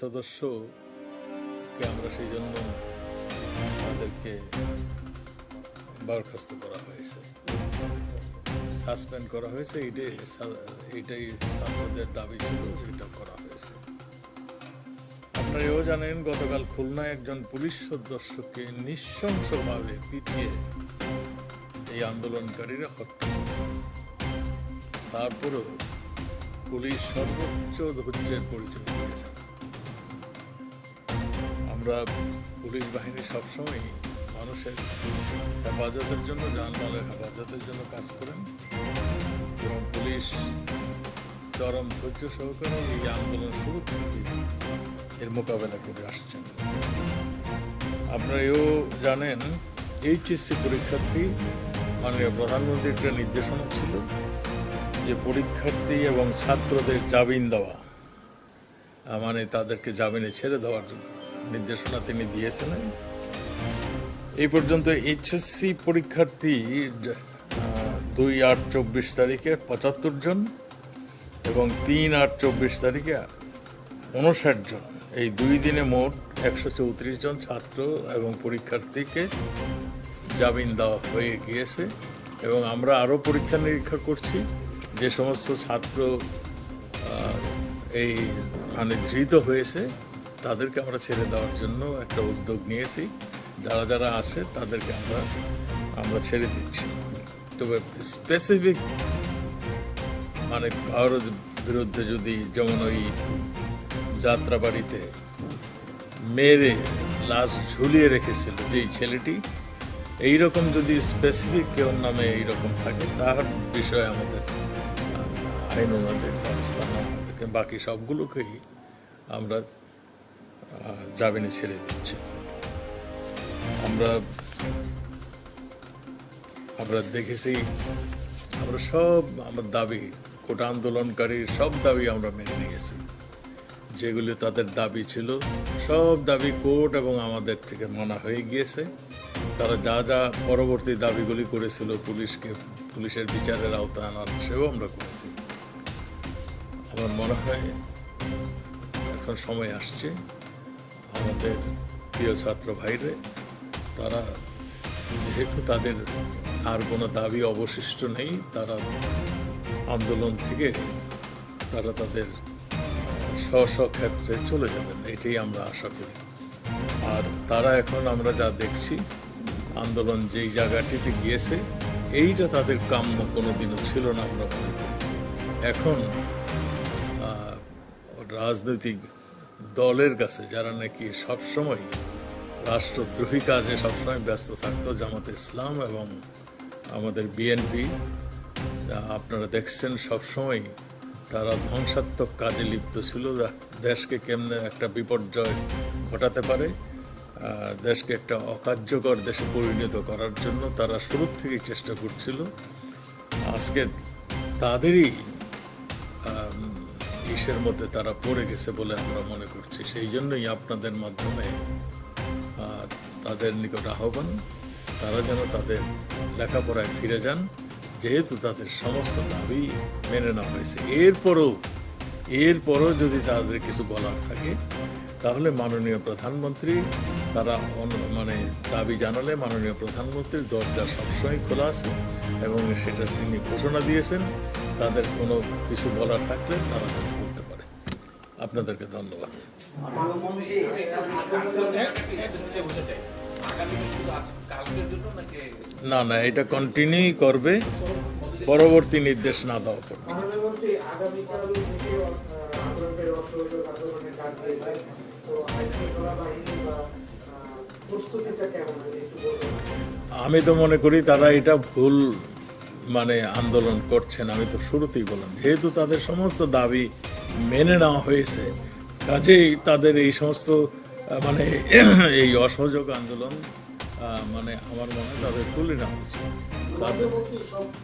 সদস্যকে আমরা সেই জন্য তাদেরকে বরখাস্ত করা হয়েছে, সাসপেন্ড করা হয়েছে। এটাই ছাত্রদের দাবি ছিল, এটা করা হয়েছে। আপনারা এও জানেন, গতকাল খুলনায় একজন পুলিশ সদস্যকে নৃশংসভাবে পিটিয়ে এই আন্দোলনকারীরা হত্যা করে। তারপরেও পুলিশ সর্বোচ্চ ধৈর্যের পরিচয় দিয়েছে। আমরা পুলিশ বাহিনী সবসময় মানুষের হেফাজতের জন্য, জানমালের হেফাজতের জন্য কাজ করেন এবং পুলিশ চরম ধৈর্য সহকারে এই আন্দোলন শুরু থেকে এর মোকাবেলা করে আসছেন। আপনারা এও জানেন, এইচএসসি পরীক্ষার্থী মাননীয় প্রধানমন্ত্রীর একটা নির্দেশনা ছিল যে পরীক্ষার্থী এবং ছাত্রদের জামিন দেওয়া, মানে তাদেরকে জামিনে ছেড়ে দেওয়ার জন্য নির্দেশনা তিনি দিয়েছিলেন। এই পর্যন্ত এইচএসসি পরীক্ষার্থী 2/8/24 তারিখে 75 জন এবং 3/8/24 তারিখে 59 জন, এই 2 দিনে মোট 134 জন ছাত্র এবং পরীক্ষার্থীকে জামিন দেওয়া হয়ে গিয়েছে। এবং আমরা আরও পরীক্ষা নিরীক্ষা করছি, যে সমস্ত ছাত্র এই ধৃত হয়েছে তাদেরকে আমরা ছেড়ে দেওয়ার জন্য একটা উদ্যোগ নিয়েছি। যারা যারা আসে তাদেরকে আমরা ছেড়ে দিচ্ছি। তবে স্পেসিফিক মানে কারোর বিরুদ্ধে যদি, যেমন ওই যাত্রাবাড়িতে মেরে লাশ ঝুলিয়ে রেখেছিল যেই ছেলেটি, এইরকম যদি স্পেসিফিক কেউ নামে এইরকম থাকে, তার বিষয়ে আমাদের আইন অনুযায়ী ব্যবস্থা নেওয়া হবে। বাকি সবগুলোকেই আমরা জামিনে ছেড়ে দিচ্ছি। আমরা দেখেছি, আমরা সব আমার দাবি, কোটা আন্দোলনকারীর সব দাবি আমরা মেনে নিয়েছি। যেগুলি তাদের দাবি ছিল, সব দাবি কোর্ট এবং আমাদের থেকে মানা হয়ে গিয়েছে। তারা যা যা পরবর্তী দাবিগুলি করেছিল, পুলিশের বিচারের আওতায় আনার, সেও আমরা করেছি। আমার মনে হয় এখন সময় আসছে আমাদের প্রিয় ছাত্র ভাইরে, তারা যেহেতু তাদের আর কোনো দাবি অবশিষ্ট নেই, তারা আন্দোলন থেকে তারা তাদের স্ব ক্ষেত্রে চলে যাবেন, এটাই আমরা আশা করি। আর তারা এখন আমরা যা দেখছি, আন্দোলন যেই জায়গাটিতে গিয়েছে, এইটা তাদের কাম্য কোনোদিনও ছিল না আমরা মনে করি। এখন রাজনৈতিক দলের কাছে, যারা নাকি সবসময় রাষ্ট্রদ্রোহী কাজে সবসময় ব্যস্ত থাকতো, জামাতে ইসলাম এবং আমাদের বিএনপি, আপনারা দেখছেন সবসময় তারা ধ্বংসাত্মক কাজে লিপ্ত ছিল। দেশকে কেমনে একটা বিপর্যয় ঘটাতে পারে, দেশকে একটা অকার্যকর দেশে পরিণত করার জন্য তারা শুরু থেকেই চেষ্টা করছিল। আজকে তাদেরই ইসের মধ্যে তারা পড়ে গেছে বলে আমরা মনে করছি। সেই জন্যই আপনাদের মাধ্যমে তাদের নিকট আহ্বান, তারা যেন তাদের লেখাপড়ায় ফিরে যান, যেহেতু তাদের সমস্ত দাবি মেনে নেওয়া হয়েছে। এরপরও যদি তাদের কিছু বলার থাকে, তাহলে মাননীয় প্রধানমন্ত্রী, তারা মানে দাবি জানালে মাননীয় প্রধানমন্ত্রীর দরজা সবসময় খোলা আছে এবং সেটা তিনি ঘোষণা দিয়েছেন। তাদের কোনো কিছু বলার থাকলে তারা বলতে পারে। আপনাদেরকে ধন্যবাদ। না, এটা কন্টিনিউ করবে পরবর্তী নির্দেশ না দেওয়া পর্যন্ত। আমি তো মনে করি তারা এটা ভুল মানে আন্দোলন করছেন। আমি তো শুরুতেই বললাম, যেহেতু তাদের সমস্ত দাবি মেনে নেওয়া হয়েছে, কাজেই তাদের এই সমস্ত মানে এই অসহযোগ আন্দোলন মানে আমার মনে হয় তাদের তুলে নেওয়া হয়েছে।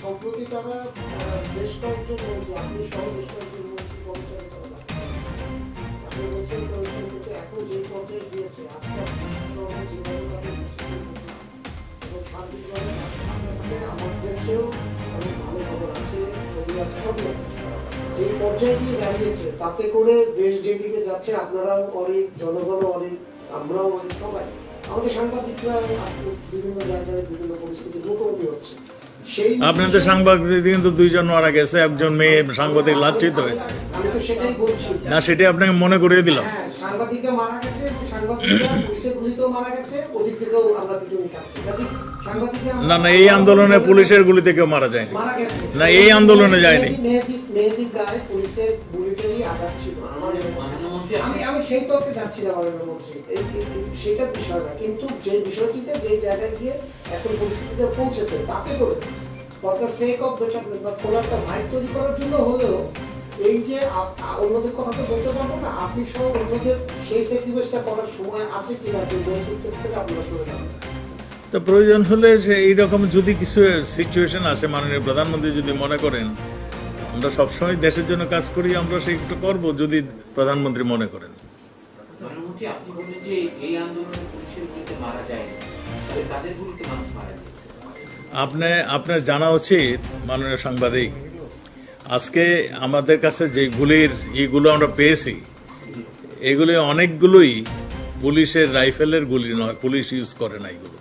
সম্প্রতি তারা বেশ কয়েকজন মন্ত্রী, আপনি সহ বেশ কয়েকজন মন্ত্রী পদত্যাগ করা, আপনি বলছেন কিন্তু এখন যে পর্যায়ে গিয়েছে, আজকাল যেভাবে তাদের এবং শান্তিভাবে আমার দেশেও অনেক ভালো খবর আছে, ছবি আছে, সবই আছে। যে পর্যায়ে গিয়ে দাঁড়িয়েছে, তাতে করে দেশ যেদিকে যাচ্ছে আপনারাও অনেক, জনগণও অনেক, আমরাও অনেক, সবাই আমাদের সাংবাদিকরা আজকে বিভিন্ন জায়গায় বিভিন্ন পরিস্থিতির মুখোমুখি হচ্ছে। সেই আপনাদের সাংবাদিক কিন্তু 2 জন মারা গেছে, একজন মেয়ে সাংবাদিক লাঞ্ছিত হয়েছে। আমি তো সেটাই বলছি। না, সেটাই আপনাকে মনে করিয়ে দিলাম। হ্যাঁ, সাংবাদিকরা মারা গেছে, সাংবাদিকরা পুলিশের গুলিতেও মারা গেছে, ওদিক থেকেও আমরা পিছনে খাচ্ছি। কাজেই সাংবাদিকরা না না, এই আন্দোলনে পুলিশের গুলিতে কেউ মারা যায়নি। মারা গেছে না, এই আন্দোলনে যায়নি। মেহেদির গায়ে পুলিশের বুলেটেরই আঘাত ছিল। আমি সেই তর্কে যাচ্ছি না মাননীয় মন্ত্রী, সেটার বিষয় না, কিন্তু যে বিষয়টিতে যে জায়গায় গিয়ে এখন পরিস্থিতিতে পৌঁছেছে, তাতে করে for the sake of betterment বা কোনো একটা ভাইব তৈরি করার জন্য হলেও এই যে অন্যদের কথা তো বলতে পারবো না, আপনি সহ অন্যদের সেই স্যাক্রিফাইসটা করার সময় আছে কিনা যে মন্ত্রিত্ব থেকে আপনারা সরে যাবেন। তো প্রয়োজন হলে যে এইরকম যদি কিছু সিচুয়েশন আসে, মাননীয় প্রধানমন্ত্রী যদি মনে করেন আমরা সবসময় দেশের জন্য কাজ করি, আমরা সেইটা করবো যদি প্রধানমন্ত্রী মনে করেন। প্রধানমন্ত্রী, আপনি বললেন যে এই আন্দোলনে পুলিশের গুলিতে মারা যায়নি, তাহলে কাদের গুলিতে মানুষ মারা গিয়েছে? আপনার জানা উচিত মাননীয় সাংবাদিক, আজকে আমাদের কাছে যে গুলির ইগুলো আমরা পেয়েছি, এগুলি অনেকগুলোই পুলিশের রাইফেলের গুলি নয়, পুলিশ ইউজ করে না এগুলো।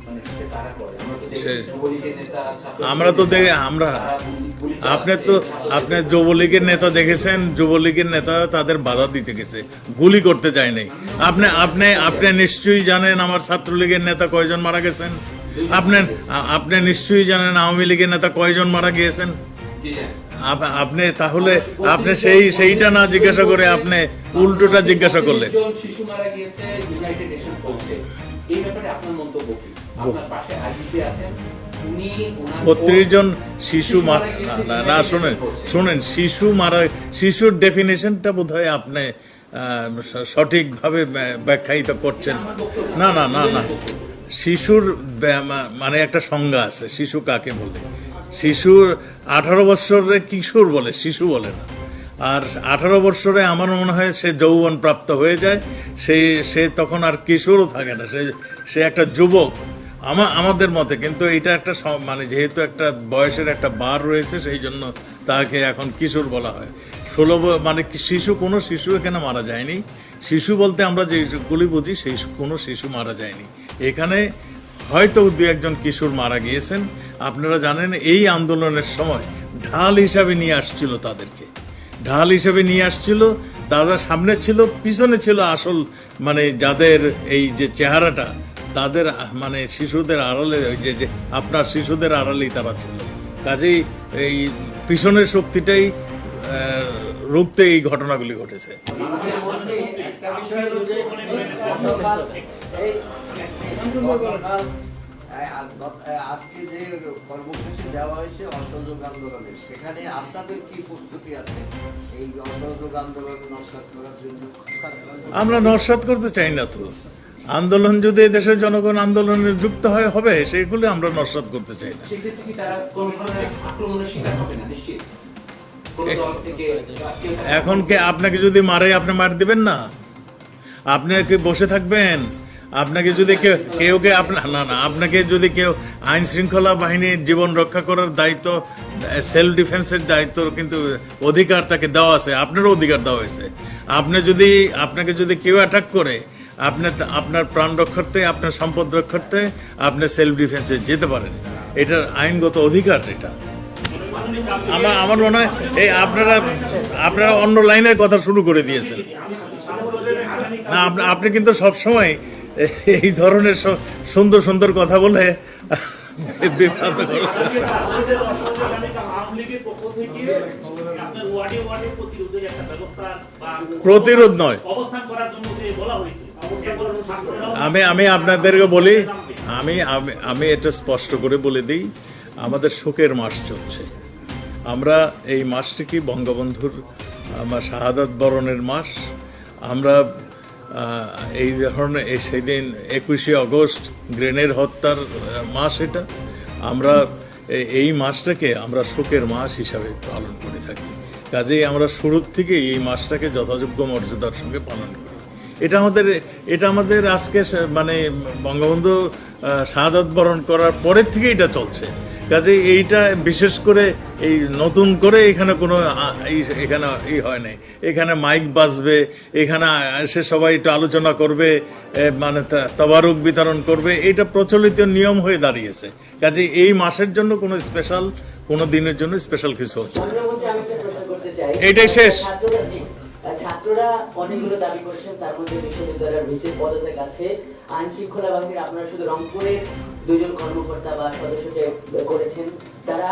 মানে সেটা কারা করে? আমরা তো দেখেছি সে- যুবলীগের নেতা, ছাত্র- আমরা তো দেখে আমরা তারা গুলি চালাচ্ছে, আপনি যুবলীগের নেতা দেখেছেন, যুবলীগের নেতা তাদের বাধা দিতে গেছে, গুলি করতে যায় নাই। আপনি নিশ্চয়ই জানেন আমার ছাত্রলীগের নেতা কয়জন মারা গেছেন। আপনি নিশ্চয়ই জানেন আওয়ামী লীগের নেতা কয়জন মারা গিয়েছেন। জি জানেন। আপনি তাহলে আপনি সেইটা না জিজ্ঞাসা করে আপনি উল্টোটা জিজ্ঞাসা করলেন। 32 জন শিশু মারা গিয়েছে, ইউনাইটেড নেশন বলছে। এই ব্যাপারে আপনার মন্তব্য কি? আপনার পাশে আইজিপি আছেন, উনি ওনার 32 জন শিশু মারা গিয়েছে, না, United Nations শুনেন শিশুর ডেফিনেশনটা বোধহয় আপনি সঠিকভাবে ব্যাখ্যায়িত করছেন না। না না না না, শিশুর মানে একটা সংজ্ঞা আছে, শিশু কাকে বলে। শিশুর 18 বছরে কিশোর বলে, শিশু বলে না। আর 18 বছরে আমার মনে হয় সে যৌবন প্রাপ্ত হয়ে যায়, সে তখন আর কিশোরও থাকে না, সে একটা যুবক আমাদের মতে। কিন্তু এটা একটা মানে যেহেতু একটা বয়সের একটা বার রয়েছে, সেই জন্য তাকে এখন কিশোর বলা হয়। 16 মানে শিশু, কোনো শিশু এখানে মারা যায়নি। শিশু বলতে আমরা যেগুলি বুঝি, সেই কোনো শিশু মারা যায়নি এখানে। হয়তো 2-1 কিশোর মারা গিয়েছেন। আপনারা জানেন এই আন্দোলনের সময় ঢাল হিসাবে নিয়ে আসছিল তাদেরকে, ঢাল হিসেবে নিয়ে আসছিল। তারা সামনে ছিল, পিছনে ছিল আসল মানে যাদের এই যে চেহারাটা, তাদের মানে শিশুদের আড়ালে, ওই যে আপনার শিশুদের আড়ালেই তারা ছিল। কাজেই এই পিছনের শক্তিটাই রুখতে এই ঘটনাগুলি ঘটেছে। একটা বিষয় যদি গতকাল আজকে যে কর্মসূচি দেওয়া হয়েছে অসহযোগ আন্দোলনের, সেখানে আপনাদের কি প্রস্তুতি আছে এই অসহযোগ আন্দোলন নস্যাৎ করার জন্য? আমরা নস্যাৎ করতে চাই না তো। আন্দোলন যদি দেশের জনগণ আন্দোলনে যুক্ত হবে, সেগুলো আমরা নস্যাৎ করতে চাই না। সেক্ষেত্রে কি তারা কোনো ধরনের আক্রমণের শিকার হবে না? নিশ্চিত কোনো দল থেকে বা কেউ তাকে- এখন কে আপনাকে যদি মারে, আপনি মার দিবেন না? আপনি কি বসে থাকবেন? আপনাকে যদি কেউ আপনাকে যদি কেউ আইন শৃঙ্খলা বাহিনীর জীবন রক্ষা করার দায়িত্ব, সেলফ ডিফেন্সের দায়িত্ব কিন্তু অধিকার তাকে দেওয়া আছে, আপনারও অধিকার দেওয়া হয়েছে। আপনাকে যদি কেউ অ্যাটাক করে, আপনার প্রাণ রক্ষার্থে, আপনার সম্পদ রক্ষার্থে আপনি সেলফ ডিফেন্সে যেতে পারেন, এটার আইনগত অধিকার। এটা আমার মনে হয় এই আপনারা অন্য লাইনের কথা শুরু করে দিয়েছেন। না, আপনি কিন্তু সবসময় এই ধরনের সুন্দর সুন্দর কথা বলে বিভ্রান্ত করছেন। প্রতিরোধ নয়, আমি আপনাদেরকে বলি, আমি এটা স্পষ্ট করে বলে দিই, আমাদের শোকের মাস চলছে। আমরা এই মাসটি কি বঙ্গবন্ধুর শাহাদাত বরণের মাস। আমরা এই ধরনের সেদিন 21শে আগস্ট গ্রেনেড হত্যার মাস। এটা আমরা এই মাসটাকে আমরা শোকের মাস হিসাবে পালন করে থাকি। কাজেই আমরা শুরুর থেকে এই মাসটাকে যথাযোগ্য মর্যাদার সঙ্গে পালন করি। এটা আমাদের আজকে মানে বঙ্গবন্ধু শাহাদাত বরণ করার পরের থেকে এটা চলছে। কাজে এইটা বিশেষ করে এই নতুন করে এখানে কোনো এখানে হয় নাই। এখানে মাইক বাজবে, এখানে এসে সবাই একটু আলোচনা করবে, মানে তবারুক বিতরণ করবে, এটা প্রচলিত নিয়ম হয়ে দাঁড়িয়েছে। কাজে এই মাসের জন্য কোনো স্পেশাল, কোনো দিনের জন্য স্পেশাল কিছু হচ্ছে না। এটাই শেষ। ছাত্ররা অনেকগুলো দাবি করেছেন, তার মধ্যে বিশ্ববিদ্যালয়ের ভিসি পদত্যাগ আছে। আইন শৃঙ্খলা বাহিনীর আপনারা শুধু রংপুরের 2 জন কর্মকর্তা বা সদস্যকে করেছেন, তারা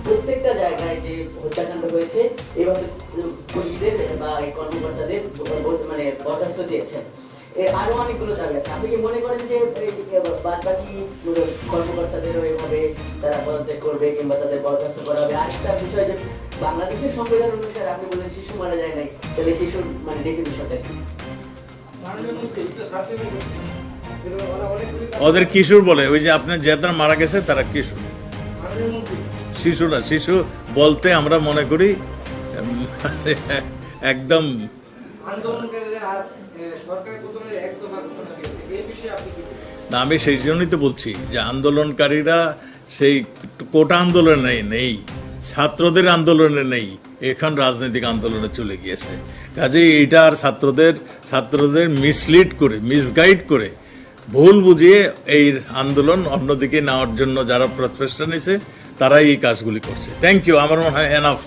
প্রত্যেকটা জায়গায় যে হত্যাকাণ্ড হয়েছে এইভাবে পুলিশদের বা এই কর্মকর্তাদের মানে বরখাস্ত চেয়েছেন। এর আরো অনেকগুলো দাবি আছে। আপনি কি মনে করেন যে বাদ বাকি কর্মকর্তাদেরও এভাবে তারা পদত্যাগ করবে কিংবা তাদের বরখাস্ত করা হবে? আরেকটা বিষয় যে বাংলাদেশের সংবিধান অনুসারে আপনি বলেন শিশু মারা যায় নাই, তাহলে শিশুর মানে দেখে বিষয়টা কি? ওদের কিশোর বলে, ওই যে আপনার যারা মারা গেছে তারা কিশোর, শিশু না। শিশু বলতে আমরা মনে করি একদম না। আমি সেই জন্যই তো বলছি যে আন্দোলনকারীরা সেই কোটা আন্দোলনে নেই, ছাত্রদের আন্দোলনে নেই, এখন রাজনৈতিক আন্দোলনে চলে গিয়েছে। কাজেই এইটা আর ছাত্রদের মিসলিড করে, মিসগাইড করে, ভুল বুঝিয়ে এই আন্দোলন অন্যদিকে নেওয়ার জন্য যারা প্রচেষ্টা নিয়েছে তারাই এই কাজগুলি করছে। Thank you. আমার মনে হয় এনাফ।